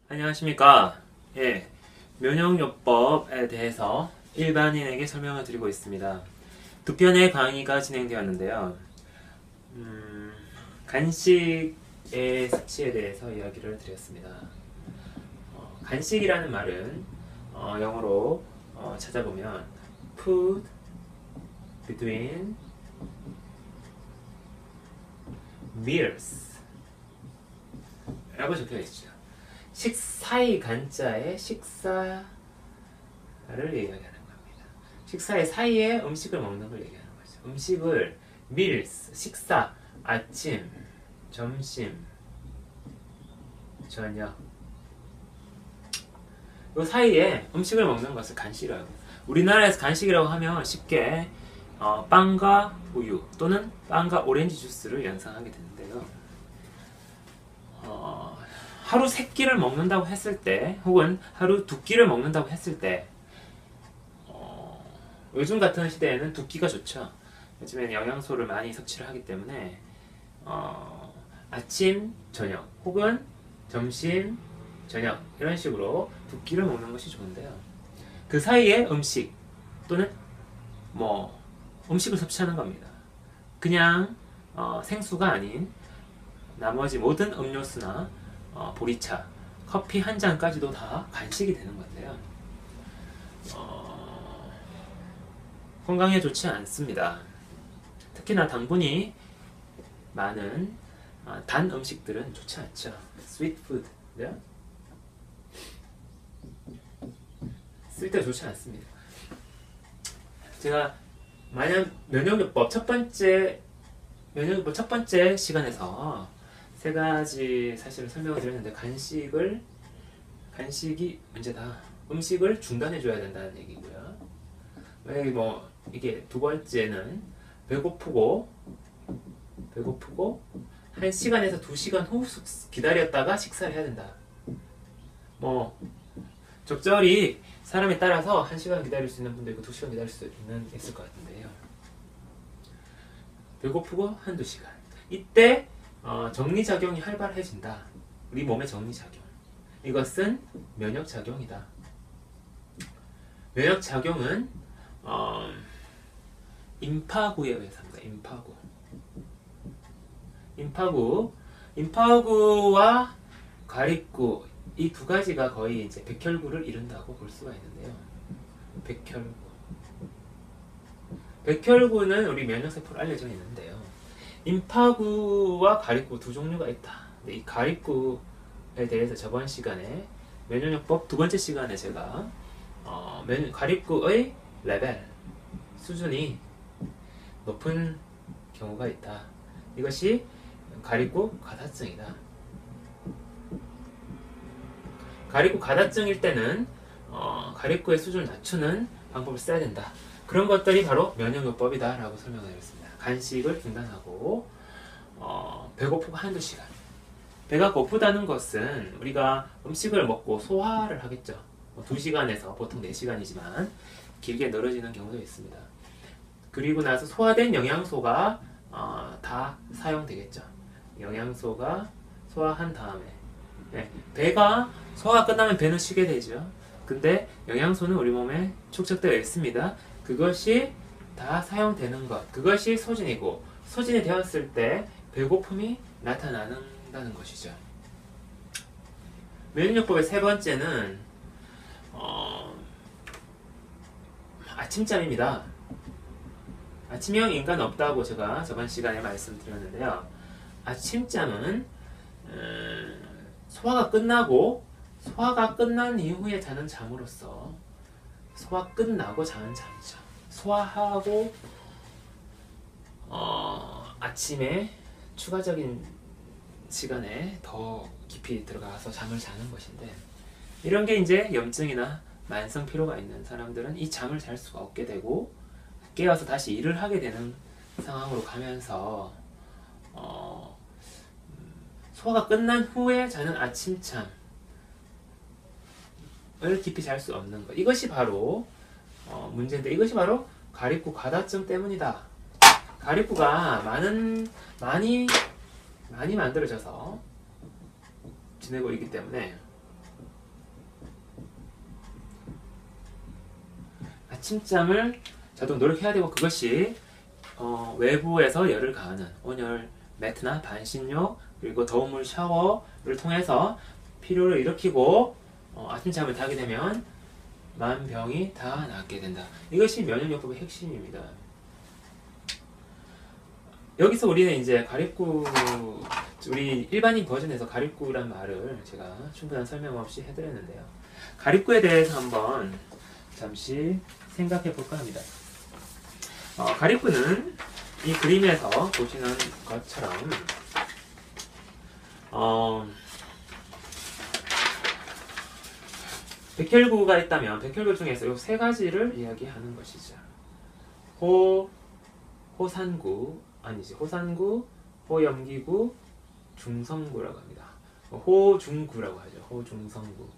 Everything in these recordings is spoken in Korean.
안녕하십니까. 예, 면역요법에 대해서 일반인에게 설명을 드리고 있습니다. 두 편의 강의가 진행되었는데요. 간식의 수치에 대해서 이야기를 드렸습니다. 간식이라는 말은 영어로 찾아보면 food between meals 라고 적혀 있죠. 식사의 간자에 식사를 얘기하는 겁니다. 식사의 사이에 음식을 먹는 걸 얘기하는 거죠. 음식을 meals, 식사, 아침, 점심, 저녁 이 사이에 음식을 먹는 것을 간식이라고 합니다. 우리나라에서 간식이라고 하면 쉽게 빵과 우유 또는 빵과 오렌지 주스를 연상하게 되는데요. 하루 3끼를 먹는다고 했을 때 혹은 하루 2끼를 먹는다고 했을 때 요즘 같은 시대에는 2끼가 좋죠. 요즘에는 영양소를 많이 섭취를 하기 때문에 아침, 저녁 혹은 점심, 저녁 이런 식으로 2끼를 먹는 것이 좋은데요. 그 사이에 음식 또는 음식을 섭취하는 겁니다. 그냥 생수가 아닌 나머지 모든 음료수나 보리차, 커피 한 잔까지도 다 간식이 되는 건데요. 건강에 좋지 않습니다. 특히나 당분이 많은 단 음식들은 좋지 않죠. 스위트 푸드, 네? 쓸데 좋지 않습니다. 제가 만약 면역요법 첫 번째 시간에서 세 가지 사실을 설명을 드렸는데 간식이 문제다. 음식을 중단해 줘야 된다는 얘기고요. 만약에 이게 두 번째는 배고프고 1시간에서 2시간 후 기다렸다가 식사를 해야 된다. 적절히 사람에 따라서 1시간 기다릴 수 있는 분도 있고 2시간 기다릴 수 있을 것 같은데요. 배고프고 한두 시간. 이때 정리작용이 활발해진다. 우리 몸의 정리작용. 이것은 면역작용이다. 면역작용은 임파구에 의해서 합니다. 임파구와 가립구 이 두 가지가 거의 이제 백혈구를 이룬다고 볼 수가 있는데요. 백혈구는 우리 면역세포로 알려져 있는데요. 임파구와 가립구 두 종류가 있다. 근데 이 가립구에 대해서 저번 시간에 면역요법 두 번째 시간에 제가 가립구의 레벨 수준이 높은 경우가 있다. 이것이 가립구 가다증이다. 가립구 가다증일 때는 가립구의 수준을 낮추는 방법을 써야 된다. 그런 것들이 바로 면역요법이다 라고 설명을 드렸습니다. 간식을 중단하고 배고프고 한두 시간. 배가 고프다는 것은 우리가 음식을 먹고 소화를 하겠죠. 2시간에서 보통 4시간이지만 길게 늘어지는 경우도 있습니다. 그리고 나서 소화된 영양소가 다 사용되겠죠. 영양소가 소화한 다음에 배가 소화가 끝나면 배는 쉬게 되죠. 근데 영양소는 우리 몸에 축적되어 있습니다. 그것이 다 사용되는 것, 그것이 소진이고 소진이 되었을 때 배고픔이 나타나는다는 것이죠. 면역요법의 세 번째는 아침잠입니다. 아침형 인간 없다고 제가 저번 시간에 말씀드렸는데요. 아침잠은 소화가 끝난 이후에 자는 잠으로서 소화 끝나고 자는 잠이죠. 소화하고 아침에 추가적인 시간에 더 깊이 들어가서 잠을 자는 것인데 이런 게 이제 염증이나 만성 피로가 있는 사람들은 이 잠을 잘 수가 없게 되고 깨어서 다시 일을 하게 되는 상황으로 가면서 소화가 끝난 후에 자는 아침잠을 깊이 잘 수 없는 것. 이것이 바로 문제인데 이것이 바로 가립구 가다증 때문이다. 가립구가 많이 만들어져서 지내고 있기 때문에 아침잠을 자동 노력해야 되고, 그것이 외부에서 열을 가하는 온열 매트나 반신욕 그리고 더운 물 샤워를 통해서 피로를 일으키고 아침잠을 자게 되면 만병이 다 낫게 된다. 이것이 면역요법의 핵심입니다. 여기서 우리는 이제 가리꾸, 우리 일반인 버전에서 가리꾸란 말을 제가 충분한 설명 없이 해드렸는데요. 가리꾸에 대해서 한번 잠시 생각해 볼까 합니다. 가리꾸는 이 그림에서 보시는 것처럼 백혈구가 있다면 백혈구 중에서 이 세 가지를 이야기하는 것이죠. 호산구, 호염기구, 중성구라고 합니다. 호중구라고 하죠. 호중성구.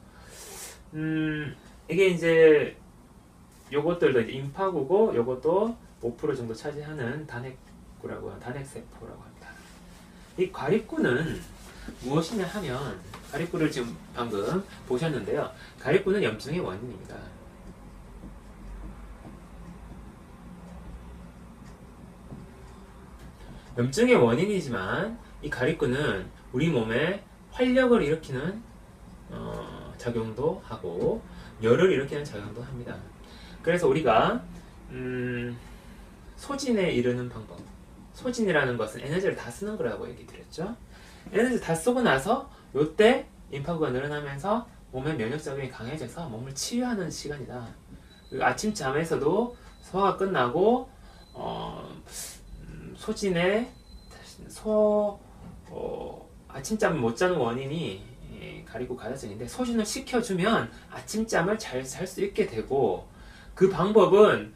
이게 이제 요것들도 이제 임파구고, 요것도 5% 정도 차지하는 단핵구라고, 단핵세포라고 합니다. 이 가리꾸는 무엇이냐 하면, 가리꾸를 지금 방금 보셨는데요. 가리꾸는 염증의 원인입니다. 염증의 원인이지만 이 가리꾸는 우리 몸에 활력을 일으키는 작용도 하고 열을 일으키는 작용도 합니다. 그래서 우리가 소진에 이르는 방법, 소진이라는 것은 에너지를 다 쓰는 거라고 얘기 드렸죠. 에너지 다 쓰고 나서 요때 임파구가 늘어나면서 몸의 면역작용이 강해져서 몸을 치유하는 시간이다. 아침잠에서도 소화가 끝나고 소진에 아침잠을 못 자는 원인이 가리꾸 가다증인데, 소진을 시켜주면 아침잠을 잘 잘 수 있게 되고, 그 방법은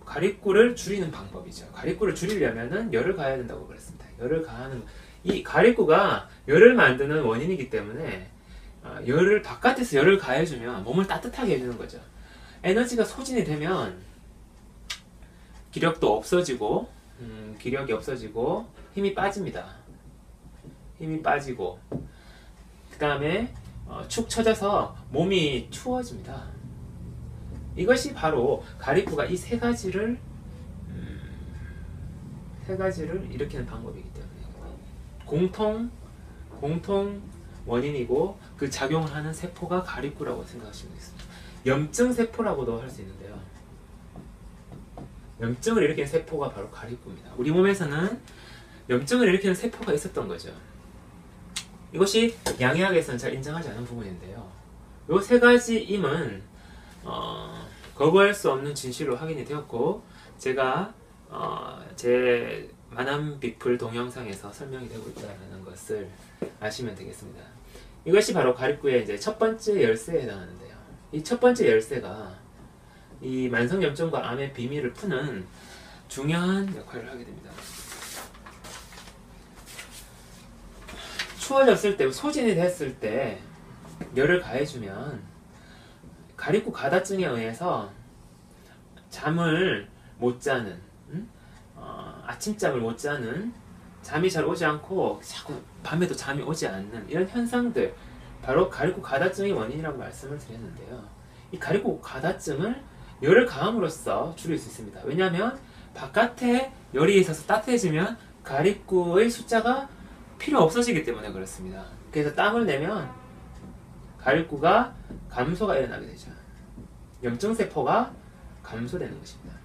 가리꾸를 줄이는 방법이죠. 가리꾸를 줄이려면은 열을 가해야 된다고 그랬습니다. 열을 가하는, 이 가리꾸가 열을 만드는 원인이기 때문에 열을, 바깥에서 열을 가해주면 몸을 따뜻하게 해주는 거죠. 에너지가 소진이 되면 기력도 없어지고, 기력이 없어지고 힘이 빠집니다. 힘이 빠지고, 그 다음에 축 처져서 몸이 추워집니다. 이것이 바로 가리꾸가 이 세 가지를 일으키는 방법이기 때문에 공통 원인이고, 그 작용을 하는 세포가 가리꾸라고 생각하시면 되겠습니다. 염증 세포라고도 할 수 있는데요. 염증을 일으키는 세포가 바로 가리꾸입니다. 우리 몸에서는 염증을 일으키는 세포가 있었던 거죠. 이것이 양의학에서는 잘 인정하지 않은 부분인데요. 이 세 가지임은 거부할 수 없는 진실로 확인이 되었고, 제가 제 만암비풀 동영상에서 설명이 되고 있다는 것을 아시면 되겠습니다. 이것이 바로 가리꾸의 이제 첫 번째 열쇠에 해당하는데요. 이 첫 번째 열쇠가 이 만성염증과 암의 비밀을 푸는 중요한 역할을 하게 됩니다. 추워졌을 때, 소진이 됐을 때 열을 가해주면 가리꾸 가다증에 의해서 잠을 못 자는, 아침잠을 못 자는, 잠이 잘 오지 않고 자꾸 밤에도 잠이 오지 않는 이런 현상들, 바로 가리꾸 가다증의 원인이라고 말씀을 드렸는데요. 이 가리꾸 가다증을 열을 가함으로써 줄일 수 있습니다. 왜냐하면 바깥에 열이 있어서 따뜻해지면 가리꾸의 숫자가 필요 없어지기 때문에 그렇습니다. 그래서 땀을 내면 가리꾸가 감소가 일어나게 되죠. 염증세포가 감소되는 것입니다.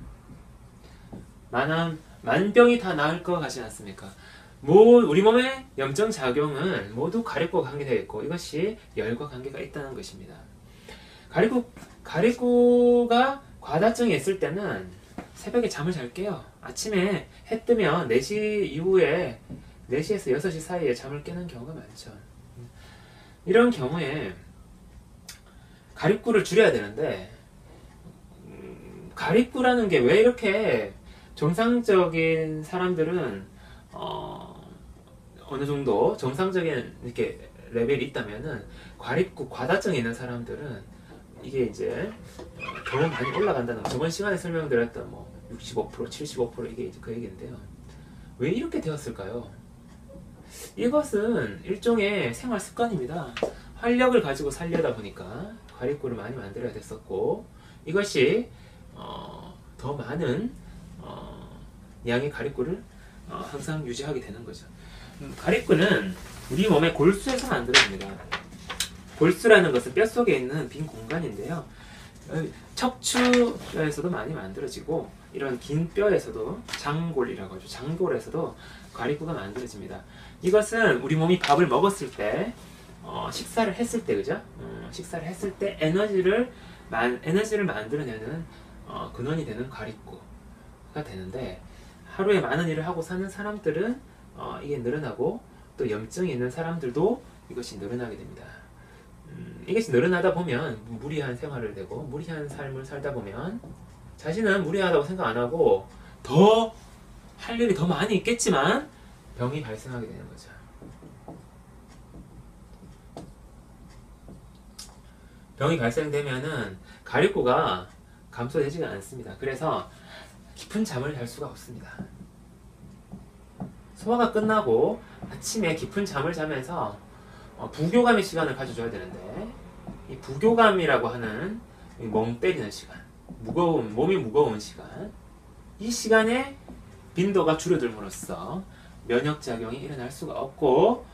만병이 다 나을 것 같지 않습니까? 우리 몸의 염증작용은 모두 가리꾸와 관계되어 있고, 이것이 열과 관계가 있다는 것입니다. 가리꾸가 과다증이 있을 때는 새벽에 잠을 잘 깨요. 아침에 해 뜨면 4시 이후에 4시에서 6시 사이에 잠을 깨는 경우가 많죠. 이런 경우에 가리꾸를 줄여야 되는데, 가리꾸라는 게 왜 이렇게 정상적인 사람들은 어느 정도 정상적인 이렇게 레벨이 있다면은, 가리꾸 과다증이 있는 사람들은 이게 이제 더 많이 올라간다는 거. 저번 시간에 설명드렸던 65%, 75% 이게 이제 그 얘기인데요. 왜 이렇게 되었을까요? 이것은 일종의 생활 습관입니다. 활력을 가지고 살려다 보니까 가리구를 많이 만들어야 됐었고, 이것이 더 많은 양의 가리구를 항상 유지하게 되는 거죠. 가리구는 우리 몸의 골수에서 만들어집니다. 골수라는 것은 뼛속에 있는 빈 공간인데요. 척추뼈에서도 많이 만들어지고, 이런 긴 뼈에서도 장골이라고 하죠. 장골에서도 가리구가 만들어집니다. 이것은 우리 몸이 밥을 먹었을 때, 식사를 했을 때, 그죠? 식사를 했을 때 에너지를 만들어내는 근원이 되는 가리구가 되는데, 하루에 많은 일을 하고 사는 사람들은 이게 늘어나고, 또 염증이 있는 사람들도 이것이 늘어나게 됩니다. 이것이 늘어나다 보면 무리한 생활을 되고, 무리한 삶을 살다 보면 자신은 무리하다고 생각 안 하고 더 할 일이 더 많이 있겠지만 병이 발생하게 되는 거죠. 병이 발생되면은 가리구가 감소되지가 않습니다. 그래서 깊은 잠을 잘 수가 없습니다. 소화가 끝나고 아침에 깊은 잠을 자면서 부교감의 시간을 가져줘야 되는데, 이 부교감이라고 하는 멍 때리는 시간, 몸이 무거운 시간, 이 시간에 빈도가 줄어들므로써 면역작용이 일어날 수가 없고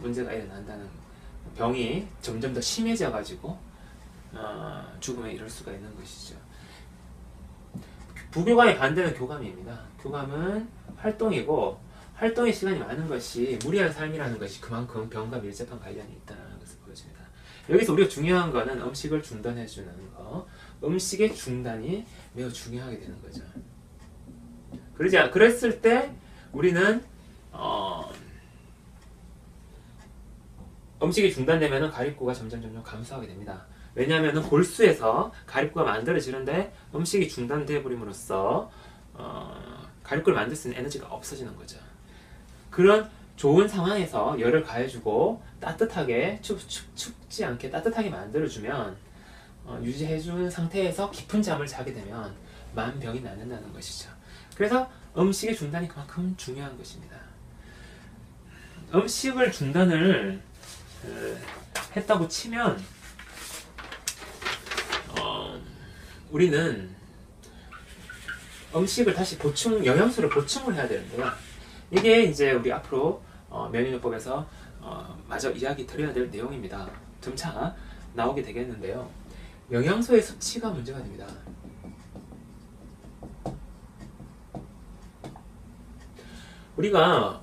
문제가 일어난다는, 병이 점점 더 심해져 가지고 죽음에 이를 수가 있는 것이죠. 부교감의 반대는 교감입니다. 교감은 활동이고, 활동의 시간이 많은 것이 무리한 삶이라는 것이 그만큼 병과 밀접한 관련이 있다는 것을 보여줍니다. 여기서 우리가 중요한 거는 음식을 중단해주는 거, 음식의 중단이 매우 중요하게 되는 거죠. 그랬을 때 우리는 음식이 중단되면 가리구가 점점 감소하게 됩니다. 왜냐하면 골수에서 가리구가 만들어지는데 음식이 중단되어 버림으로써 가리구를 만들 수 있는 에너지가 없어지는 거죠. 그런 좋은 상황에서 열을 가해주고 따뜻하게 춥지 않게 따뜻하게 만들어주면 유지해주는 상태에서 깊은 잠을 자게 되면 만병이 낫는다는 것이죠. 그래서 음식의 중단이 그만큼 중요한 것입니다. 음식을 중단을 했다고 치면 우리는 음식을 다시 영양소를 보충을 해야 되는데요. 이게 이제 우리 앞으로 면역요법에서 마저 이야기 드려야 될 내용입니다. 점차 나오게 되겠는데요. 영양소의 섭취가 문제가 됩니다. 우리가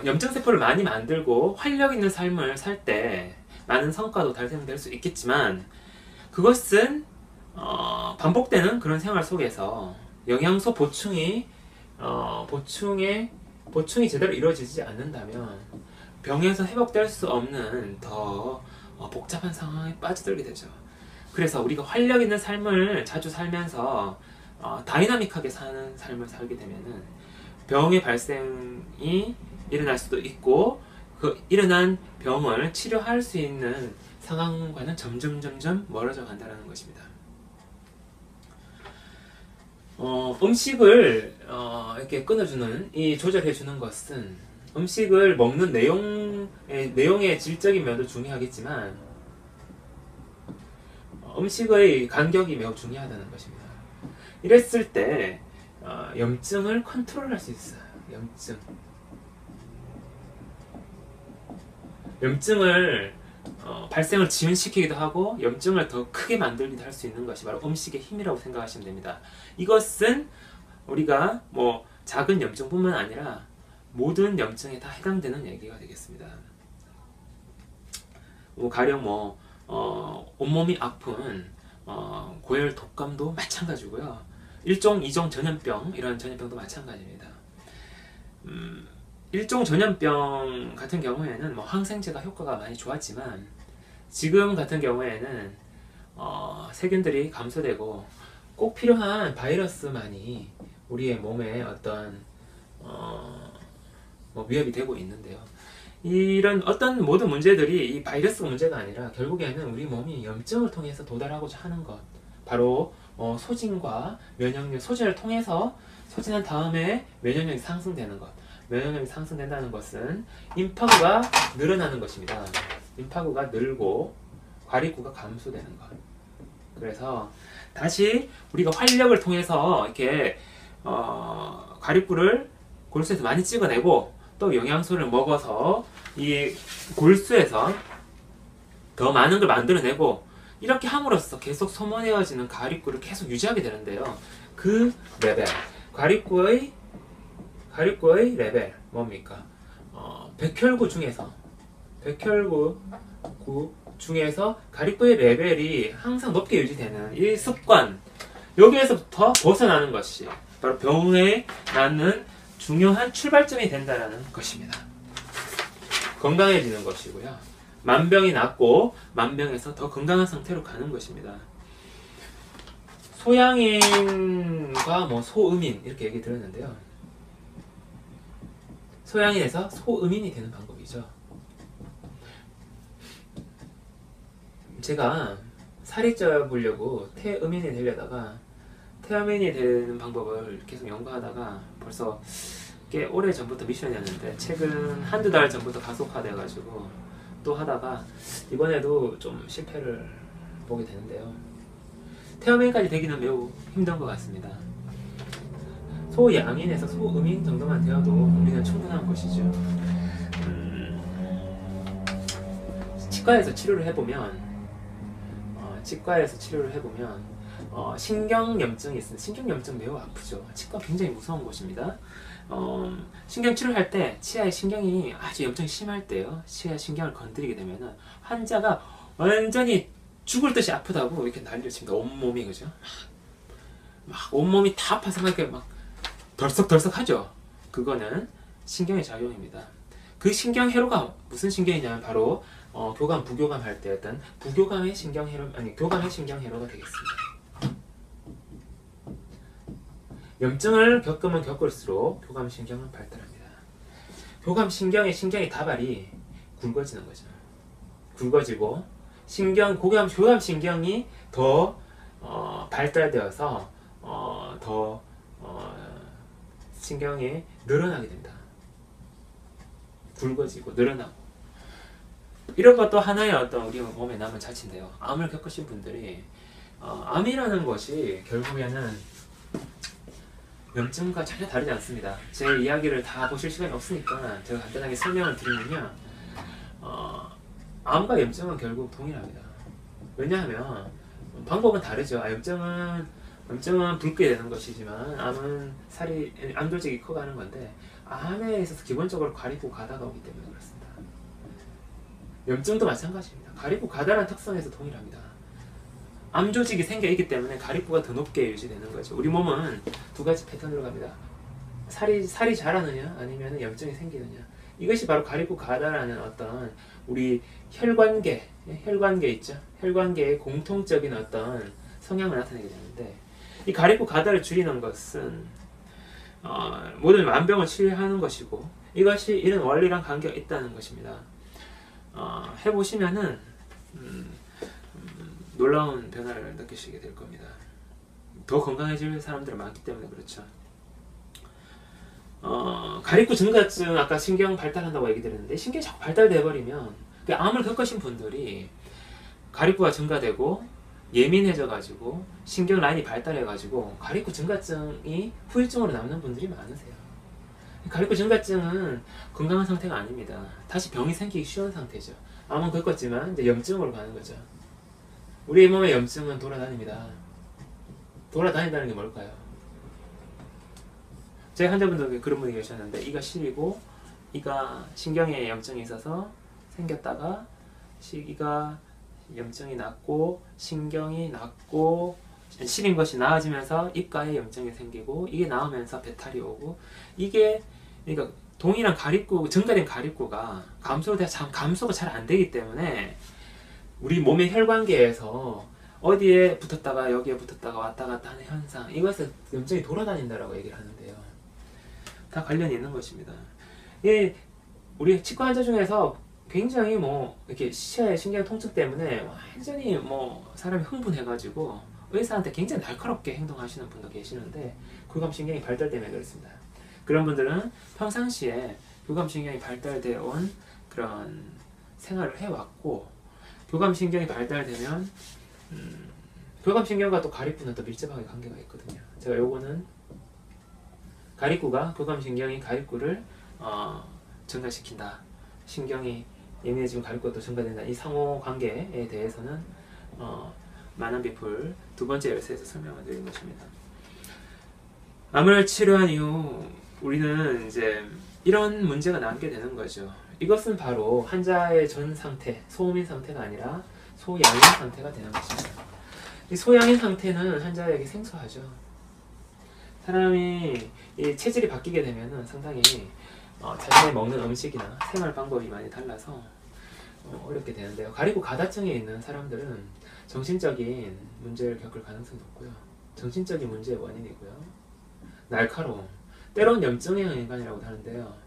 염증세포를 많이 만들고 활력 있는 삶을 살 때 많은 성과도 달성될 수 있겠지만, 그것은 반복되는 그런 생활 속에서 영양소 보충이 제대로 이루어지지 않는다면 병에서 회복될 수 없는 더 복잡한 상황에 빠져들게 되죠. 그래서 우리가 활력 있는 삶을 자주 살면서 다이나믹하게 사는 삶을 살게 되면은 병의 발생이 일어날 수도 있고, 그 일어난 병을 치료할 수 있는 상황과는 점점 멀어져 간다는 것입니다. 음식을 이렇게 끊어주는, 조절해주는 것은 음식을 먹는 내용의 질적인 면도 중요하겠지만 음식의 간격이 매우 중요하다는 것입니다. 이랬을 때 염증을 컨트롤할 수 있어요. 염증을 발생을 지연시키기도 하고 염증을 더 크게 만들기도 할 수 있는 것이 바로 음식의 힘이라고 생각하시면 됩니다. 이것은 우리가 작은 염증뿐만 아니라 모든 염증에 다 해당되는 얘기가 되겠습니다. 가령 온몸이 아픈 고열 독감도 마찬가지고요. 1종, 2종 전염병, 이런 전염병도 마찬가지입니다. 1종 전염병 같은 경우에는 항생제가 효과가 많이 좋았지만, 지금 같은 경우에는 세균들이 감소되고 꼭 필요한 바이러스만이 우리의 몸에 어떤 위협이 되고 있는데요. 이런 어떤 모든 문제들이 이 바이러스 문제가 아니라 결국에는 우리 몸이 염증을 통해서 도달하고자 하는 것, 바로 소진과 면역력, 소진을 통해서 소진한 다음에 면역력이 상승되는 것. 면역력이 상승된다는 것은 임파구가 늘어나는 것입니다. 임파구가 늘고 과립구가 감소되는 것. 그래서 다시 우리가 활력을 통해서 이렇게 과립구를 골수에서 많이 찍어내고 또 영양소를 먹어서 이 골수에서 더 많은 걸 만들어내고 이렇게 함으로써 계속 소모되어지는 과립구를 계속 유지하게 되는데요. 그 레벨, 과립구의 레벨 뭡니까? 백혈구 중에서 과립구의 레벨이 항상 높게 유지되는 이 습관, 여기에서부터 벗어나는 것이 바로 병에 낳는 중요한 출발점이 된다는 것입니다. 건강해지는 것이고요. 만병이 낫고 만병에서 더 건강한 상태로 가는 것입니다. 소양인과 뭐 소음인 이렇게 얘기 들었는데요. 소양인에서 소음인이 되는 방법이죠. 제가 살이 쪄보려고 태음인이 되려다가 태음인이 되는 방법을 계속 연구하다가 벌써 꽤 오래 전부터 미션이었는데 최근 한두 달 전부터 가속화돼가지고 또 하다가 이번에도 좀 실패를 보게 되는데요. 태음인까지 되기는 매우 힘든 것 같습니다. 소양인에서 소음인 정도만 되어도 우리는 충분한 것이죠. 치과에서 치료를 해보면 신경염증이 있습니다. 신경염증 매우 아프죠. 치과 굉장히 무서운 곳입니다. 신경 치료할 때 치아의 신경이 아주 염증이 심할 때요. 치아 신경을 건드리게 되면은 환자가 완전히 죽을 듯이 아프다고 이렇게 난리를 칩니다. 온몸이 그죠? 막 온몸이 다 아파서 이렇게 막 덜썩덜썩 하죠. 그거는 신경의 작용입니다. 그 신경 회로가 무슨 신경이냐면 바로 교감, 부교감 할 때 어떤 부교감의 신경회로, 아니 교감의 신경회로가 되겠습니다. 염증을 겪으면 겪을수록 교감신경은 발달합니다. 교감신경의 다발이 굵어지는 거죠. 굵어지고 교감신경이 더 발달되어서 더 신경이 늘어나게 됩니다. 굵어지고 늘어나고 이런 것도 하나의 어떤 우리 몸에 남은 자취인데요. 암을 겪으신 분들이 암이라는 것이 결국에는 염증과 전혀 다르지 않습니다. 제 이야기를 다 보실 시간이 없으니까 제가 간단하게 설명을 드리면요. 암과 염증은 결국 동일합니다. 왜냐하면 방법은 다르죠. 염증은 붉게 되는 것이지만 암은 암 조직이 커가는 건데 암에 있어서 기본적으로 과립구 가다가 오기 때문에 그렇습니다. 염증도 마찬가지입니다. 과립구 가다라는 특성에서 동일합니다. 암 조직이 생겨 있기 때문에 과립구가 더 높게 유지되는 거죠. 우리 몸은 두 가지 패턴으로 갑니다. 살이 자라느냐 아니면 염증이 생기느냐. 이것이 바로 과립구 가다라는 어떤 우리 혈관계 있죠. 혈관계의 공통적인 어떤 성향을 나타내게 되는데 이 과립구 가다를 줄이는 것은 모든 만병을 치료하는 것이고 이것이 이런 원리랑 관계가 있다는 것입니다. 해보시면은 놀라운 변화를 느끼시게 될 겁니다. 더 건강해질 사람들이 많기 때문에 그렇죠. 과립구 증가증 아까 신경 발달한다고 얘기 드렸는데 신경이 자꾸 발달돼 버리면 암을 겪으신 분들이 과립구가 증가되고 예민해져 가지고 신경 라인이 발달해 가지고 과립구 증가증이 후유증으로 남는 분들이 많으세요. 과립구 증가증은 건강한 상태가 아닙니다. 다시 병이 생기기 쉬운 상태죠. 암은 겪었지만 이제 염증으로 가는 거죠. 우리 몸의 염증은 돌아다닙니다. 돌아다닌다는 게 뭘까요? 제 환자분들 그런 분이 계셨는데 이가 시리고 이가 신경에 염증이 있어서 생겼다가 이가 염증이 났고 신경이 났고 시린 것이 나아지면서 입가에 염증이 생기고 이게 나오면서 배탈이 오고 이게 그러니까 동일한 과립구 증가된 과립구가 감소가 잘 안 되기 때문에 우리 몸의 혈관계에서 어디에 붙었다가 여기에 붙었다가 왔다 갔다 하는 현상 이것을 염증이 돌아다닌다라고 얘기를 하는데요. 다 관련이 있는 것입니다. 우리 치과 환자 중에서 굉장히 이렇게 시야의 신경 통증 때문에 완전히 사람이 흥분해가지고 의사한테 굉장히 날카롭게 행동하시는 분도 계시는데 교감신경이 발달되면 그렇습니다. 그런 분들은 평상시에 교감신경이 발달되어 온 그런 생활을 해왔고 교감신경이 발달되면 교감신경과 또 가립부는 또 밀접하게 관계가 있거든요. 제가 요거는 가립구가 교감신경이 가립구를 증가시킨다. 신경이 예민해지면 가립구가 또 증가된다. 이 상호 관계에 대해서는 만한비풀 두 번째 열쇠에서 설명을 드린 것입니다. 암을 치료한 이후 우리는 이제 이런 문제가 남게 되는 거죠. 이것은 바로 환자의 전 상태, 소음인 상태가 아니라 소양인 상태가 되는 것입니다. 이 소양인 상태는 환자에게 생소하죠. 사람이 이 체질이 바뀌게 되면은 상당히 자신이 먹는 음식이나 생활 방법이 많이 달라서 어렵게 되는데요. 가리고 가다증에 있는 사람들은 정신적인 문제를 겪을 가능성이 높고요. 정신적인 문제의 원인이고요. 날카로움, 때로는 염증형 인간이라고 하는데요.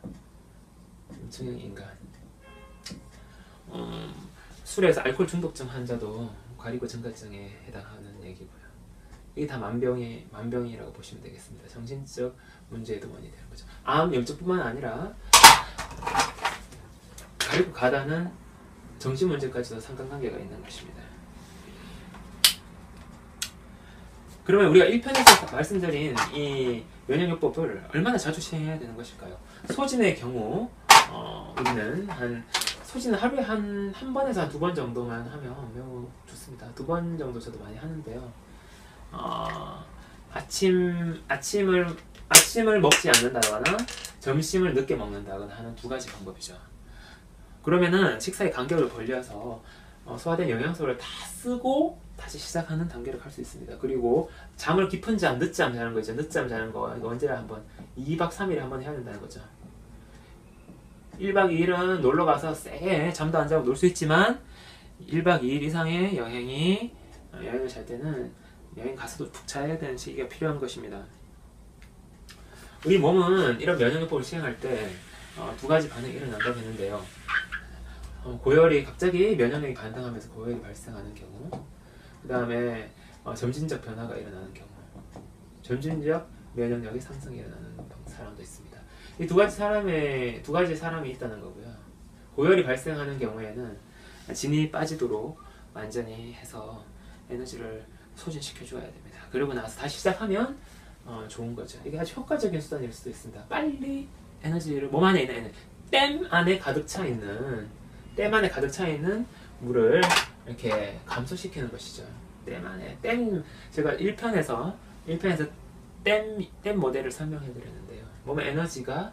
염증형 인간. 술에서 알코올 중독증 환자도 가리고 증가증에 해당하는 얘기고요. 이게 다 만병이라고 보시면 되겠습니다. 정신적 문제에도 원인이 되는 거죠. 암, 염증뿐만 아니라 가리고 가다는 정신 문제까지도 상관관계가 있는 것입니다. 그러면 우리가 1편에서 말씀드린 이 면역요법을 얼마나 자주 시행해야 되는 것일까요? 소진의 경우 우리는 소진은 하루에 한 번에서 한 2번 정도만 하면 매우 좋습니다. 2번 정도 저도 많이 하는데요. 아침을 먹지 않는다거나 점심을 늦게 먹는다거나 하는 2가지 방법이죠. 그러면은 식사의 간격을 벌려서 소화된 영양소를 다 쓰고 다시 시작하는 단계를 갈 수 있습니다. 그리고 잠을 깊은 잠, 늦잠 자는 거 있죠. 늦잠 자는 거 이거 언제나 한번 2박 3일에 한번 해야 된다는 거죠. 1박 2일은 놀러 가서 세게 잠도 안 자고 놀 수 있지만 1박 2일 이상의 여행을 잘 때는 여행 가서도 푹 자야 되는 시기가 필요한 것입니다. 우리 몸은 이런 면역요법을 시행할 때 2가지 반응이 일어난다고 했는데요. 고열이 갑자기 면역력이 반등하면서 고열이 발생하는 경우, 그 다음에 점진적 변화가 일어나는 경우, 점진적 면역력의 상승이 일어나는 사람도 있습니다. 이 2가지 사람이 있다는 거고요. 고열이 발생하는 경우에는 진이 빠지도록 완전히 해서 에너지를 소진시켜 줘야 됩니다. 그리고 나서 다시 시작하면 좋은 거죠. 이게 아주 효과적인 수단일 수도 있습니다. 빨리 에너지를 몸 안에 있는 댐 안에 가득 차 있는 물을 이렇게 감소시키는 것이죠. 댐 안에 제가 1편에서 댐 모델을 설명해 드렸는데요. 몸에 에너지가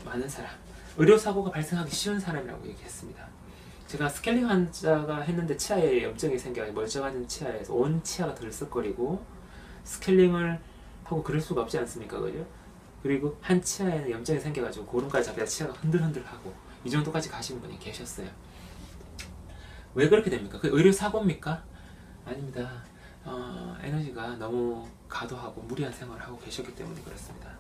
많은 사람, 의료사고가 발생하기 쉬운 사람이라고 얘기했습니다. 제가 스케일링 환자가 했는데 치아에 염증이 생겨 멀쩡한 치아에서 온 치아가 들썩거리고 스케일링을 하고 그럴 수가 없지 않습니까? 그죠? 그리고 한 치아에는 염증이 생겨가지고 고름까지 잡히다 치아가 흔들흔들하고 이 정도까지 가신 분이 계셨어요. 왜 그렇게 됩니까? 그 의료사고입니까? 아닙니다. 에너지가 너무 과도하고 무리한 생활을 하고 계셨기 때문에 그렇습니다.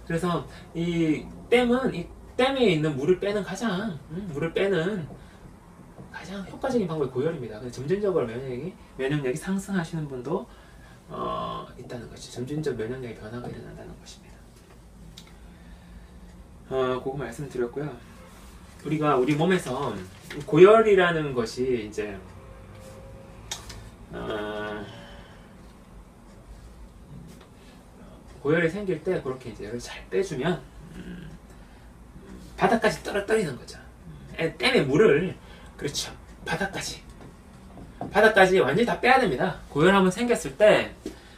그래서 이 댐에 있는 물을 빼는 가장 효과적인 방법이 고열입니다. 근데 점진적으로 면역력이 상승하시는 분도 있다는 것이죠. 점진적 면역력의 변화가 일어난다는 것입니다. 그거 말씀을 드렸고요. 우리 몸에서 고열이라는 것이 이제 고열이 생길 때 그렇게 이제 열을 잘 빼주면 바닥까지 떨어뜨리는 거죠. 댐의 물을 그렇죠. 바닥까지 완전히 다 빼야 됩니다. 고열 한번 생겼을 때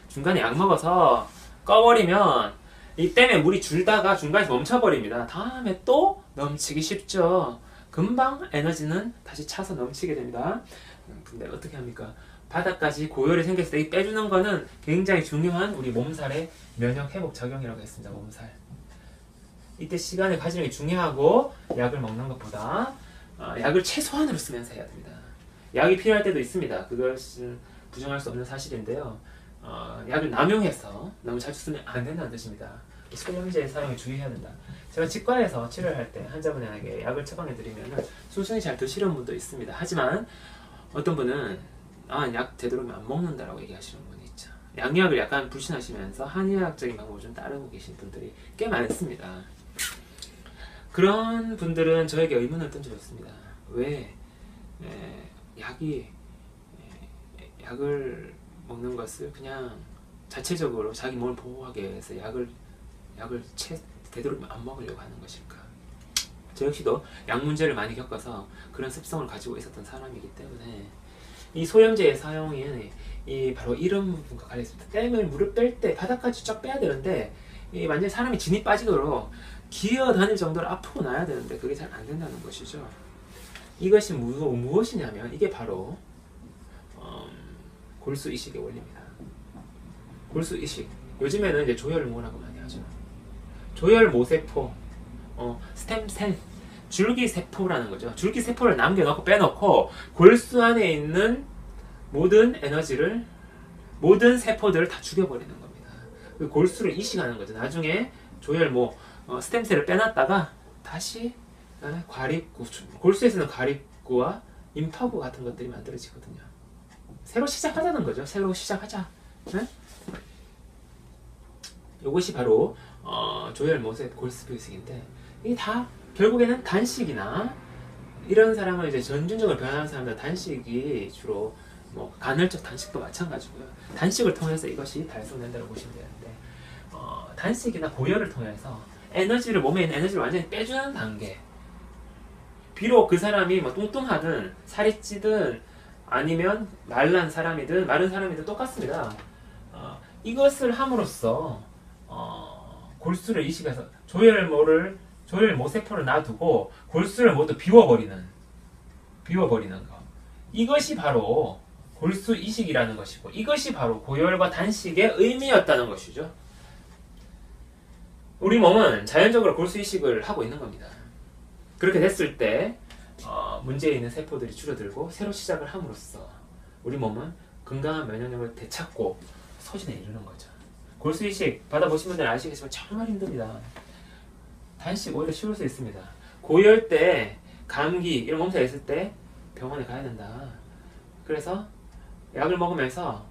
중간에 약 먹어서 꺼버리면 이 댐에 물이 줄다가 중간에서 멈춰버립니다. 다음에 또 넘치기 쉽죠. 금방 에너지는 다시 차서 넘치게 됩니다. 근데 어떻게 합니까? 바닥까지 고열이 생겼을 때 빼주는 거는 굉장히 중요한 우리 몸살의 면역 회복 작용이라고 했습니다. 몸살. 이때 시간을 가지는 게 중요하고 약을 먹는 것보다 약을 최소한으로 쓰면서 해야 됩니다. 약이 필요할 때도 있습니다. 그것은 부정할 수 없는 사실인데요. 약을 남용해서 너무 자주 쓰면 안 된다는 뜻입니다. 소염제 사용에 주의해야 된다. 제가 치과에서 치료를 할 때 환자분에게 약을 처방해 드리면 순순히 잘 드시는 분도 있습니다. 하지만 어떤 분은 약 되도록이면 안 먹는다라고 얘기하시는 분이 있죠. 양약을 약간 불신하시면서 한의학적인 방법을 좀 따르고 계신 분들이 꽤 많습니다. 그런 분들은 저에게 의문을 던져줬습니다. 왜 약을 먹는 것을 그냥 자체적으로 자기 몸을 보호하기 위해서 약을 되도록 안 먹으려고 하는 것일까? 저 역시도 약 문제를 많이 겪어서 그런 습성을 가지고 있었던 사람이기 때문에 이 소염제의 사용이 바로 이런 부분과 관련해 있습니다. 댐을 물을 뺄 때 바닥까지 쫙 빼야 되는데 완전히 사람이 진이 빠지도록 기어다닐 정도로 아프고 나야 되는데 그게 잘 안 된다는 것이죠. 이것이 무엇이냐면 이게 바로 골수이식의 원리입니다. 골수이식. 요즘에는 이제 조혈모라고 많이 하죠. 조혈모세포, 스템셀, 줄기세포라는 거죠. 줄기세포를 남겨놓고 빼놓고 골수 안에 있는 모든 에너지를, 모든 세포들을 다 죽여버리는 겁니다. 그 골수를 이식하는 거죠. 나중에 조혈모, 스템셀을 빼놨다가 다시 과립구, 골수에서는 과립구와 임파구 같은 것들이 만들어지거든요. 새로 시작하자는 거죠. 새로 시작하자. 네? 이것이 바로 조혈모세 골수이식인데 이게 다 결국에는 단식이나 이런 사람은 이제 전준적으로 변하는 사람들 단식이 주로 뭐 간헐적 단식도 마찬가지고요. 단식을 통해서 이것이 달성된다고 보시면 되는데 단식이나 고열을 통해서 에너지를 몸에 있는 에너지를 완전히 빼주는 단계. 비록 그 사람이 뭐 뚱뚱하든 살이 찌든 아니면 말란 사람이든 마른 사람이든 똑같습니다. 이것을 함으로써 골수를 이식해서 조혈모세포를 놔두고 골수를 모두 비워버리는 거. 이것이 바로 골수 이식이라는 것이고 이것이 바로 고열과 단식의 의미였다는 것이죠. 우리 몸은 자연적으로 골수 이식을 하고 있는 겁니다. 그렇게 됐을 때 문제에 있는 세포들이 줄어들고 새로 시작을 함으로써 우리 몸은 건강한 면역력을 되찾고 소진에 이르는 거죠. 골수 이식 받아보신 분들은 아시겠지만 정말 힘듭니다. 단식 오히려 쉬울 수 있습니다. 고열 때 감기 이런 몸살이 있을 때 병원에 가야 된다. 그래서 약을 먹으면서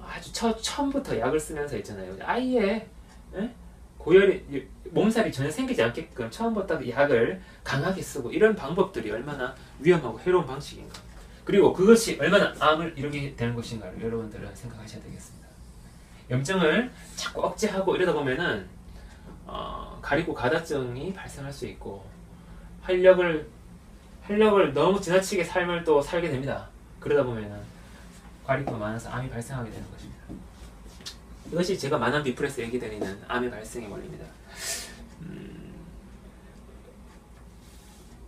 아주 처음부터 약을 쓰면서 있잖아요. 아예 고열이 몸살이 전혀 생기지 않게끔 처음부터 약을 강하게 쓰고 이런 방법들이 얼마나 위험하고 해로운 방식인가. 그리고 그것이 얼마나 암을 이루게 되는 것인가를 여러분들은 생각하셔야 되겠습니다. 염증을 자꾸 억제하고 이러다 보면은 가리고 가다증이 발생할 수 있고 활력을 너무 지나치게 삶을 또 살게 됩니다. 그러다 보면은 가리고가 많아서 암이 발생하게 되는 것입니다. 이것이 제가 만암 비플에서 얘기드리는 암의 발생의 원리입니다.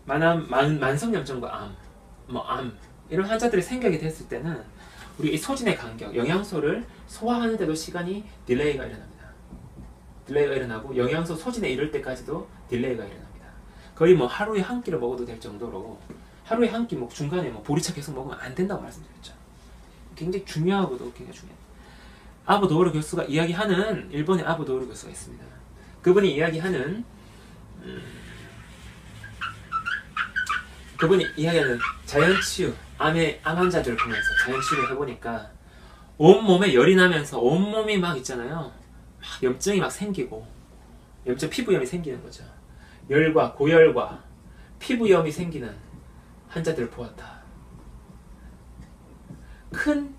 만성염증과 암 이런 환자들이 생기게 됐을 때는 우리 이 소진의 간격, 영양소를 소화하는데도 시간이 딜레이가 일어납니다. 딜레이가 일어나고 영양소 소진에 이를 때까지도 딜레이가 일어납니다. 거의 뭐 하루에 한 끼를 먹어도 될 정도로 하루에 한 끼 중간에 보리차 계속 먹으면 안 된다고 말씀드렸죠. 굉장히 중요하고도 굉장히 중요해요. 아부 도우르 교수가 이야기하는 일본의 아부 도우르 교수가 있습니다. 그분이 이야기하는 자연치유, 암 환자들을 보면서 자연치유를 해보니까 온몸에 열이 나면서 온몸이 막 있잖아요. 막 염증이 막 생기고 피부염이 생기는 거죠. 열과 고열과 피부염이 생기는 환자들을 보았다. 큰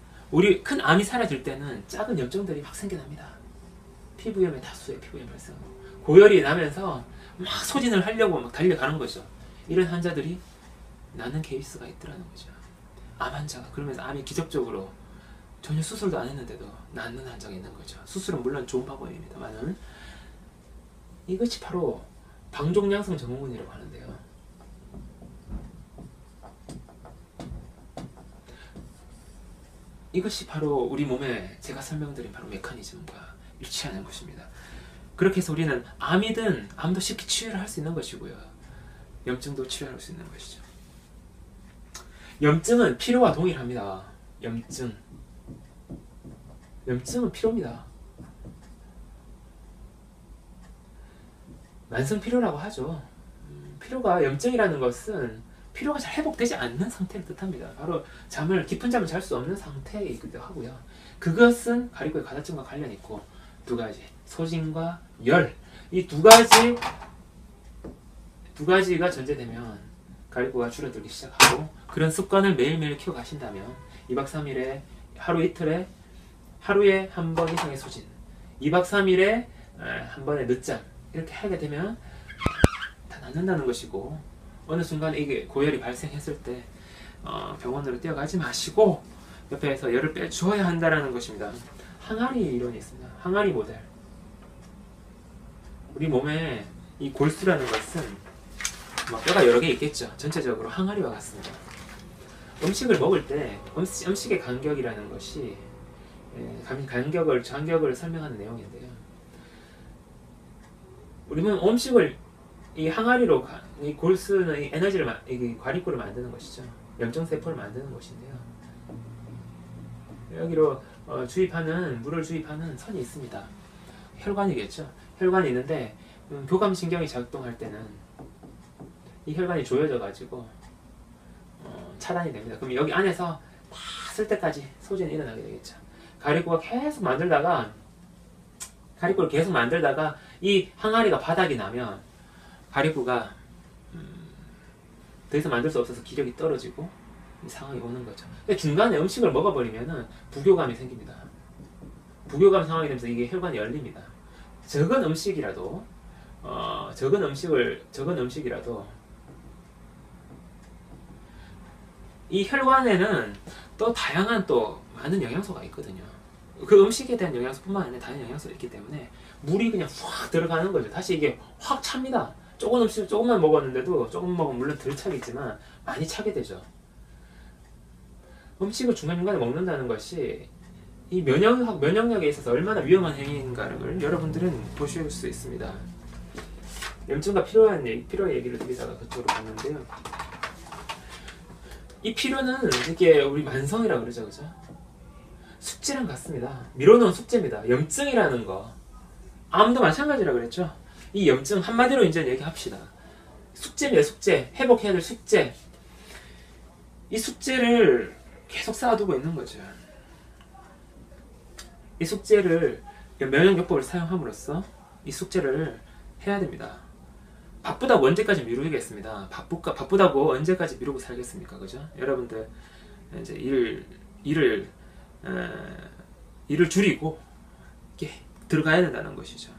암이 사라질 때는 작은 염증들이 막 생겨납니다. 피부염의 다수의 피부염 발생하고 고열이 나면서 막 소진을 하려고 막 달려가는 거죠. 이런 환자들이 나는 케이스가 있더라는 거죠. 암 환자가. 그러면서 암이 기적적으로 전혀 수술도 안 했는데도 낫는 환자가 있는 거죠. 수술은 물론 좋은 방법입니다만은 이것이 바로 방종양성 증후군이라고 하는데요. 이것이 바로 우리 몸에 제가 설명드린 바로 메커니즘과 일치하는 것입니다. 그렇게 해서 우리는 암도 쉽게 치유를 할 수 있는 것이고요. 염증도 치료할 수 있는 것이죠. 염증은 피로와 동일합니다. 염증은 피로입니다. 만성피로라고 하죠. 피로가 염증이라는 것은 피로가 잘 회복되지 않는 상태를 뜻합니다. 바로 깊은 잠을 잘 수 없는 상태이기도 하고요. 그것은 가리고의 가다증과 관련이 있고 두 가지, 소진과 열, 이 두 가지가 전제되면 가리구가 줄어들기 시작하고, 그런 습관을 매일매일 키워가신다면 2박 3일에 하루 이틀에 하루에 한 번 이상의 소진, 2박 3일에 한 번의 늦잠, 이렇게 하게 되면 다 낫는다는 것이고, 어느 순간 이게 고열이 발생했을 때 병원으로 뛰어가지 마시고 옆에서 열을 빼주어야 한다는 것입니다. 항아리 이론이 있습니다. 항아리 모델. 우리 몸에 이 골수라는 것은 뼈가 여러 개 있겠죠. 전체적으로 항아리와 같습니다. 음식을 먹을 때 음식의 간격이라는 것이 간격을 설명하는 내용인데요. 우리 몸 음식을 이 항아리로 이 골수는 이 에너지를 이 과립구를 만드는 것이죠. 염증세포를 만드는 것인데요. 여기로 물을 주입하는 선이 있습니다. 혈관이겠죠. 혈관이 있는데 교감신경이 작동할 때는 이 혈관이 조여져 가지고 차단이 됩니다. 그럼 여기 안에서 다 쓸 때까지 소진이 일어나게 되겠죠. 가리구를 계속 만들다가 이 항아리가 바닥이 나면 가리구가 더 이상 만들 수 없어서 기력이 떨어지고 이 상황이 오는 거죠. 근데 중간에 음식을 먹어버리면은 부교감이 생깁니다. 부교감 상황이 되면서 이게 혈관이 열립니다. 적은 음식이라도 이 혈관에는 또 다양한 또 많은 영양소가 있거든요. 그 음식에 대한 영양소뿐만 아니라 다른 영양소가 있기 때문에 물이 그냥 확 들어가는 거죠. 다시 이게 확 찹니다. 조금 음식 조금만 먹었는데도 조금 먹으면 물론 덜 차겠지만 많이 차게 되죠. 음식을 중간중간에 먹는다는 것이 이 면역력에 있어서 얼마나 위험한 행위인가를 여러분들은 보실 수 있습니다. 염증과 피로의 얘기를 드리다가 그쪽으로 갔는데요. 이 피로는 이게 우리 만성이라고 그러죠, 그죠? 숙제랑 같습니다. 미뤄놓은 숙제입니다. 염증이라는 거, 암도 마찬가지라고 그랬죠. 이 염증 한마디로 이제 얘기합시다. 숙제입니다. 숙제. 회복해야 될 숙제. 이 숙제를 계속 쌓아두고 있는 거죠. 이 숙제를 면역요법을 사용함으로써 이 숙제를 해야 됩니다. 바쁘다고 언제까지 미루겠습니다. 바쁘다고 언제까지 미루고 살겠습니까? 그죠? 여러분들 이제 일을 줄이고 이렇게 들어가야 된다는 것이죠.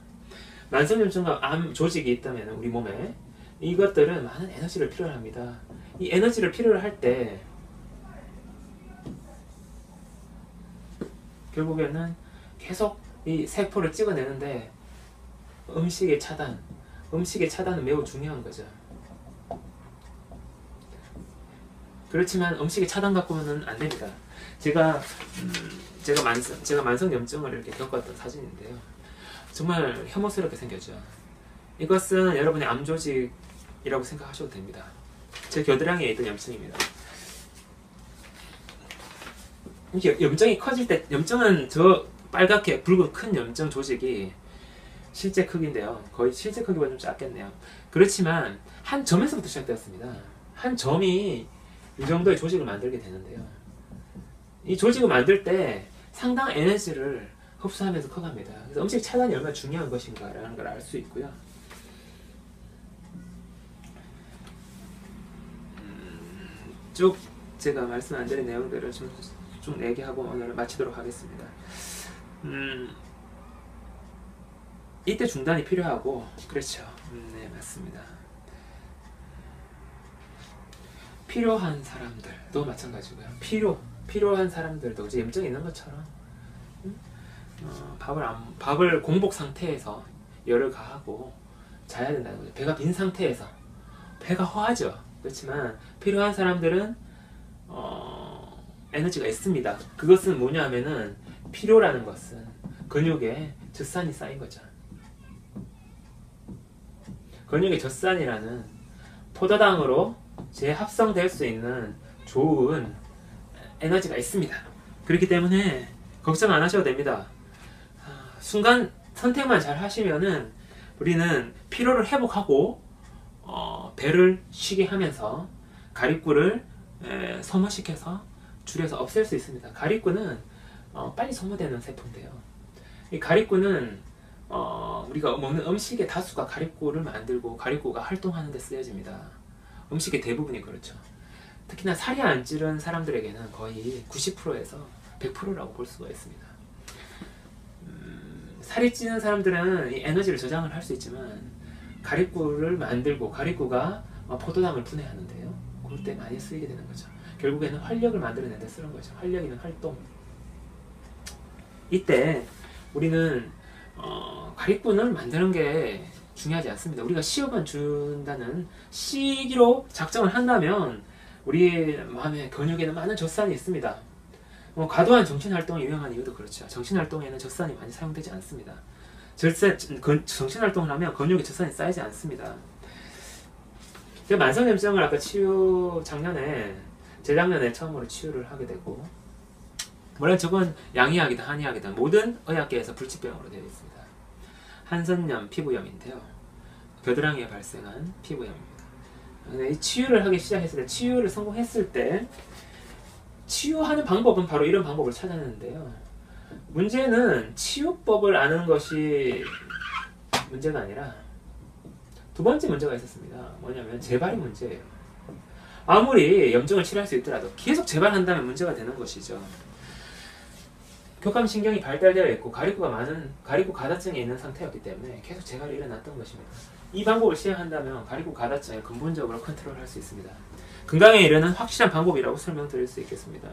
만성염증과 암 조직이 있다면 우리 몸에 이것들은 많은 에너지를 필요로 합니다. 이 에너지를 필요로 할 때 결국에는 계속 이 세포를 찍어내는데 음식의 차단은 매우 중요한 거죠. 그렇지만 음식의 차단 갖고는 안 됩니다. 제가 만성염증을 이렇게 겪었던 사진인데요. 정말 혐오스럽게 생겼죠. 이것은 여러분의 암조직이라고 생각하셔도 됩니다. 제 겨드랑이에 있던 염증입니다. 염증이 커질 때, 염증은 저 빨갛게 붉은 큰 염증 조직이 실제 크기인데요. 거의 실제 크기보다 좀 작겠네요. 그렇지만 한 점에서부터 시작되었습니다. 한 점이 이 정도의 조직을 만들게 되는데요. 이 조직을 만들 때 상당한 에너지를 흡수하면서 커갑니다. 그래서 음식 차단이 얼마나 중요한 것인가라는 걸 알 수 있고요. 쭉 제가 말씀 안 드린 내용들을 좀 얘기하고 오늘 마치도록 하겠습니다. 이때 중단이 필요하고, 그렇죠. 네, 맞습니다. 필요한 사람들도 마찬가지고요. 필요한 사람들도 이제 염증이 있는 것처럼 밥을 공복 상태에서 열을 가하고 자야 된다는 거죠. 배가 빈 상태에서 배가 허하죠. 그렇지만 필요한 사람들은 에너지가 있습니다. 그것은 뭐냐 하면은 필요라는 것은 근육에 젖산이 쌓인 거죠. 근육의 젖산이라는 포도당으로 재합성될 수 있는 좋은 에너지가 있습니다. 그렇기 때문에 걱정 안 하셔도 됩니다. 순간 선택만 잘 하시면은 우리는 피로를 회복하고 배를 쉬게 하면서 가립구를 소모시켜서 줄여서 없앨 수 있습니다. 가립구는 빨리 소모되는 세포인데요. 이 가립구는 우리가 먹는 음식의 다수가 가립구를 만들고 가립구가 활동하는 데 쓰여집니다. 음식의 대부분이 그렇죠. 특히나 살이 안 찌른 사람들에게는 거의 90%에서 100%라고 볼 수가 있습니다. 살이 찌는 사람들은 이 에너지를 저장을 할 수 있지만 가리구를 만들고 가리구가 포도당을 분해하는데요. 그럴 때 많이 쓰이게 되는 거죠. 결국에는 활력을 만들어내는 데 쓰는 거죠. 활력이면 활동. 이때 우리는 가리꾼을 만드는 게 중요하지 않습니다. 우리가 시험만 준다는 시기로 작정을 한다면 우리 마음의 근육에는 많은 젖산이 있습니다. 과도한 정신활동이 유행한 이유도 그렇죠. 정신활동에는 젖산이 많이 사용되지 않습니다. 정신활동을 하면 근육에 젖산이 쌓이지 않습니다. 제가 만성염증을 아까 재작년에 처음으로 치유를 하게 되고, 물론 저건 양의학이든 한의학이든 모든 의학계에서 불치병으로 되어 있습니다. 한선염, 피부염인데요. 겨드랑이에 발생한 피부염입니다. 이 치유를 하기 시작했을 때, 치유를 성공했을 때 치유하는 방법은 바로 이런 방법을 찾아냈는데요. 문제는 치유법을 아는 것이 문제가 아니라 두 번째 문제가 있었습니다. 뭐냐면 재발이 문제예요. 아무리 염증을 치료할 수 있더라도 계속 재발한다면 문제가 되는 것이죠. 교감신경이 발달되어 있고 가리구 가다증이 있는 상태였기 때문에 계속 재발이 일어났던 것입니다. 이 방법을 시행한다면 가리구 가다증을 근본적으로 컨트롤할 수 있습니다. 건강에 이르는 확실한 방법이라고 설명드릴 수 있겠습니다.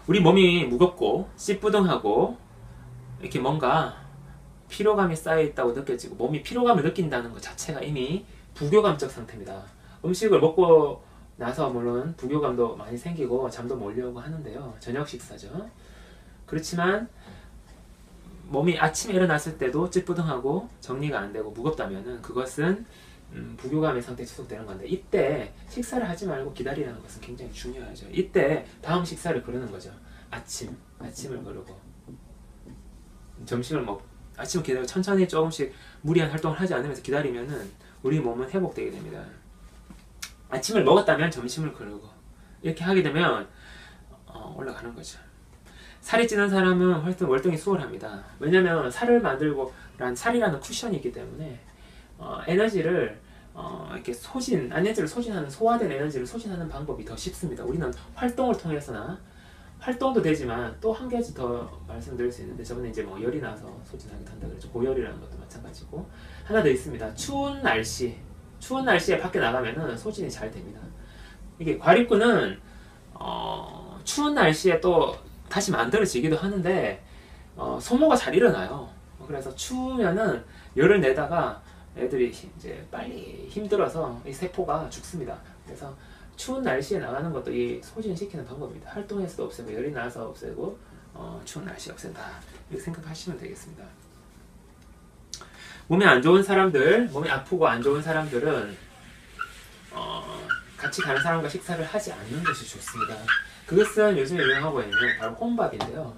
우리 몸이 무겁고 찌뿌둥하고 이렇게 뭔가 피로감이 쌓여있다고 느껴지고 몸이 피로감을 느낀다는 것 자체가 이미 부교감적 상태입니다. 음식을 먹고 나서 물론 부교감도 많이 생기고 잠도 몰려오고 하는데요. 저녁 식사죠. 그렇지만 몸이 아침에 일어났을 때도 찌뿌둥하고 정리가 안 되고 무겁다면은 그것은 부교감의 상태에 지속되는 건데, 이때 식사를 하지 말고 기다리라는 것은 굉장히 중요하죠. 이때 다음 식사를 거르는 거죠. 아침을 거르고 아침을 기다리고 천천히 조금씩 무리한 활동을 하지 않으면서 기다리면은 우리 몸은 회복되게 됩니다. 아침을 먹었다면 점심을 거르고 이렇게 하게 되면 올라가는 거죠. 살이 찌는 사람은 월등히 수월합니다. 왜냐면 살이라는 쿠션이 있기 때문에 에너지를 이렇게 소화된 에너지를 소진하는 방법이 더 쉽습니다. 우리는 활동을 통해서나 활동도 되지만 또 한 가지 더 말씀드릴 수 있는데, 저번에 이제 열이 나서 소진하기도 한다 그랬죠. 고열이라는 것도 마찬가지고 하나 더 있습니다. 추운 날씨에 밖에 나가면은 소진이 잘 됩니다. 이게 과립근은 추운 날씨에 또 다시 만들어지기도 하는데 소모가 잘 일어나요. 그래서 추우면은 열을 내다가 애들이 이제 빨리 힘들어서 이 세포가 죽습니다. 그래서 추운 날씨에 나가는 것도 이 소진시키는 방법입니다. 활동에서도 없애고 열이 나서 없애고 추운 날씨에 없앤다, 이렇게 생각하시면 되겠습니다. 몸이 아프고 안 좋은 사람들은 같이 가는 사람과 식사를 하지 않는 것이 좋습니다. 그것은 요즘에 유행하고 있는 바로 혼밥인데요.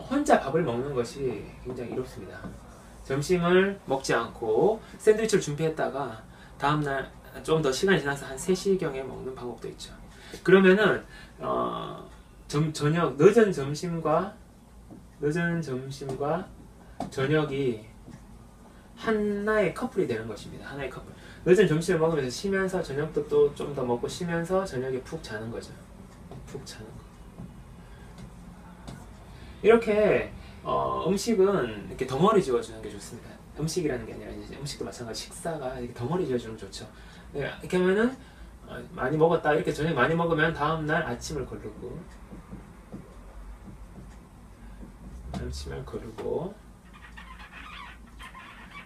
혼자 밥을 먹는 것이 굉장히 이롭습니다. 점심을 먹지 않고 샌드위치를 준비했다가 다음날 좀 더 시간이 지나서 한 3시경에 먹는 방법도 있죠. 그러면은 늦은 점심과 저녁이 하나의 커플이 되는 것입니다. 하나의 커플. 늦은 점심을 먹으면서 쉬면서 저녁도 또 좀 더 먹고 쉬면서 저녁에 푹 자는 거죠. 푹 자는 거. 이렇게 음식은 이렇게 덩어리 지어주는 게 좋습니다. 음식이라는 게 아니라 이제 음식도 마찬가지, 식사가 이렇게 덩어리 지어주는 게 좋죠. 네, 이렇게 하면은 많이 먹었다, 이렇게 저녁 많이 먹으면 다음날 아침을 거르고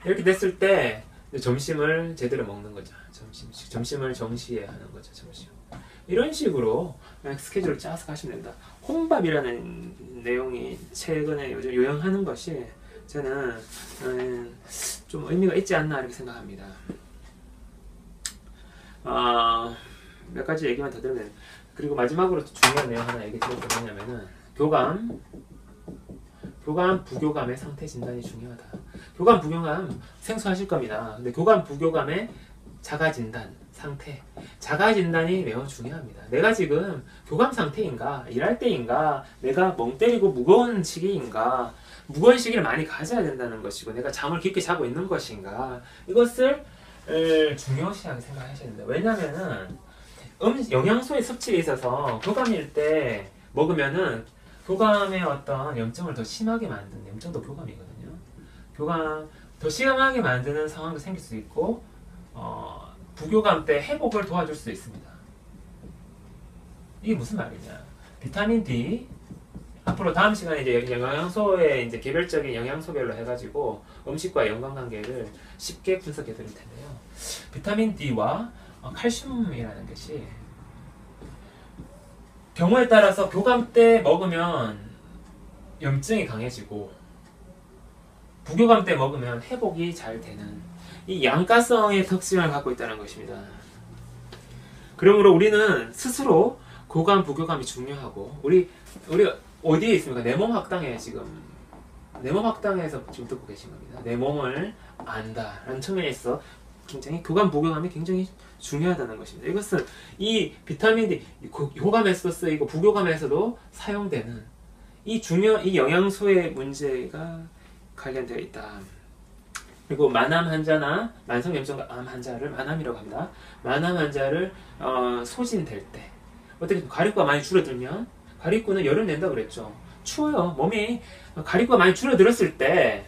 이렇게 됐을 때 점심을 제대로 먹는 거죠. 점심을 정시에 하는 거죠. 이런 식으로 스케줄을 짜서 가시면 됩니다. 혼밥이라는 내용이 최근에 요즘 유행하는 것이 저는 좀 의미가 있지 않나 이렇게 생각합니다. 몇 가지 얘기만 더 드리면, 그리고 마지막으로 중요한 내용 하나 얘기 드릴 게 뭐냐면은 교감, 부교감의 상태 진단이 중요하다. 교감, 부교감 생소하실 겁니다. 근데 교감, 부교감의 자가 진단 상태, 자가 진단이 매우 중요합니다. 내가 지금 교감 상태인가, 일할 때인가, 내가 멍 때리고 무거운 시기인가, 무거운 시기를 많이 가져야 된다는 것이고, 내가 잠을 깊게 자고 있는 것인가, 이것을 중요시하게 생각하셔야 된다. 왜냐면은 영양소의 섭취에 있어서 교감일 때 먹으면은 교감의 어떤 염증을 더 심하게 만드는, 염증도 교감이거든요. 교감 더 심하게 만드는 상황도 생길 수 있고, 부교감 때 회복을 도와줄 수 있습니다. 이게 무슨 말이냐? 비타민 D, 앞으로 다음 시간에 이제 영양소의 이제 개별적인 영양소별로 해가지고 음식과 연관관계를 쉽게 분석해 드릴 텐데요. 비타민 D와 칼슘이라는 것이 경우에 따라서 교감 때 먹으면 염증이 강해지고, 부교감 때 먹으면 회복이 잘 되는 이 양가성의 특징을 갖고 있다는 것입니다. 그러므로 우리는 스스로 교감, 부교감이 중요하고, 우리 어디에 있습니까? 내 몸 학당에 지금, 내 몸 학당에서 지금 듣고 계신 겁니다. 내 몸을 안다라는 측면에 있어 굉장히 교감, 부교감이 굉장히 중요하다는 것입니다. 이것은 이 비타민 D, 교감에서도 쓰이고 부교감에서도 사용되는 이 영양소의 문제가 관련되어 있다. 그리고 만암 환자나 만성염증과 암 환자를 만암이라고 합니다. 만암 환자를 소진될 때 어떻게 가립구가 많이 줄어들면, 가립구는 열을 낸다 그랬죠. 추워요. 몸이 가립구가 많이 줄어들었을 때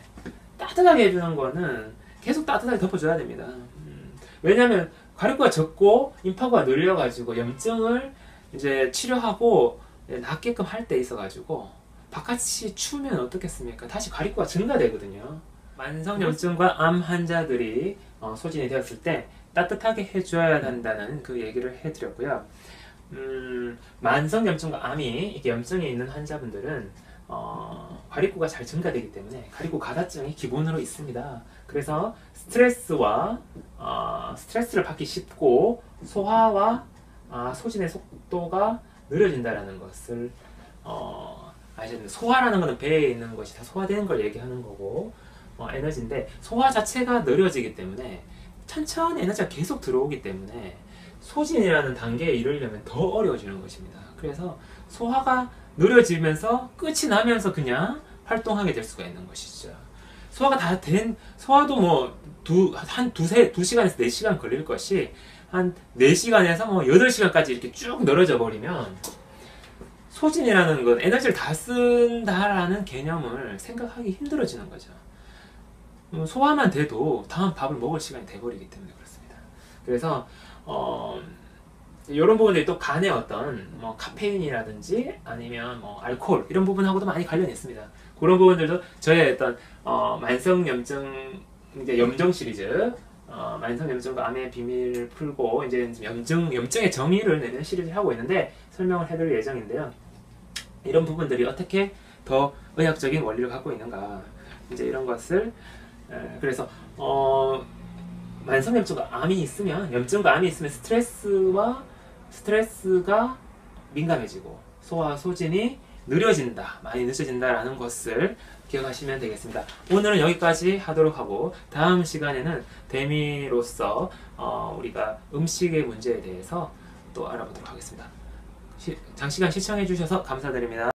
따뜻하게 해주는 거는 계속 따뜻하게 덮어줘야 됩니다. 왜냐하면 가립구가 적고 임파구가 늘려가지고 염증을 이제 치료하고 낫게끔 할 때 있어가지고 바깥이 추우면 어떻겠습니까? 다시 가립구가 증가되거든요. 만성염증과 암 환자들이 소진이 되었을 때 따뜻하게 해줘야 한다는 그 얘기를 해드렸고요. 만성염증과 암이 이렇게 염증이 있는 환자분들은 가립구가 잘 증가되기 때문에 가립구 가다증이 기본으로 있습니다. 그래서 스트레스를 받기 쉽고 소화와 소진의 속도가 느려진다는 것을 아셔야 됩니다. 소화라는 것은 배에 있는 것이 다 소화되는 걸 얘기하는 거고, 에너지인데 소화 자체가 느려지기 때문에 천천히 에너지가 계속 들어오기 때문에 소진이라는 단계에 이르려면 더 어려워지는 것입니다. 그래서 소화가 느려지면서 끝이 나면서 그냥 활동하게 될 수가 있는 것이죠. 소화가 다 된, 소화도 뭐 한 2시간에서 4시간 걸릴 것이 한 4시간에서 뭐 8시간까지 이렇게 쭉 늘어져 버리면 소진이라는 건 에너지를 다 쓴다라는 개념을 생각하기 힘들어지는 거죠. 소화만 돼도 다음 밥을 먹을 시간이 돼버리기 때문에 그렇습니다. 그래서 이런 부분들이 또 간의 어떤 뭐 카페인이라든지 아니면 뭐 알코올 이런 부분하고도 많이 관련이 있습니다. 그런 부분들도 저의 어떤 만성염증 이제 염증 시리즈, 만성염증과 암의 비밀을 풀고 이제 염증의 정의를 내는 시리즈를 하고 있는데 설명을 해드릴 예정인데요. 이런 부분들이 어떻게 더 의학적인 원리를 갖고 있는가, 이제 이런 것을 그래서 만성염증과 암이 있으면, 염증과 암이 있으면 스트레스가 민감해지고 소화 소진이 느려진다, 많이 늦어진다라는 것을 기억하시면 되겠습니다. 오늘은 여기까지 하도록 하고 다음 시간에는 대미로서 우리가 음식의 문제에 대해서 또 알아보도록 하겠습니다. 장시간 시청해 주셔서 감사드립니다.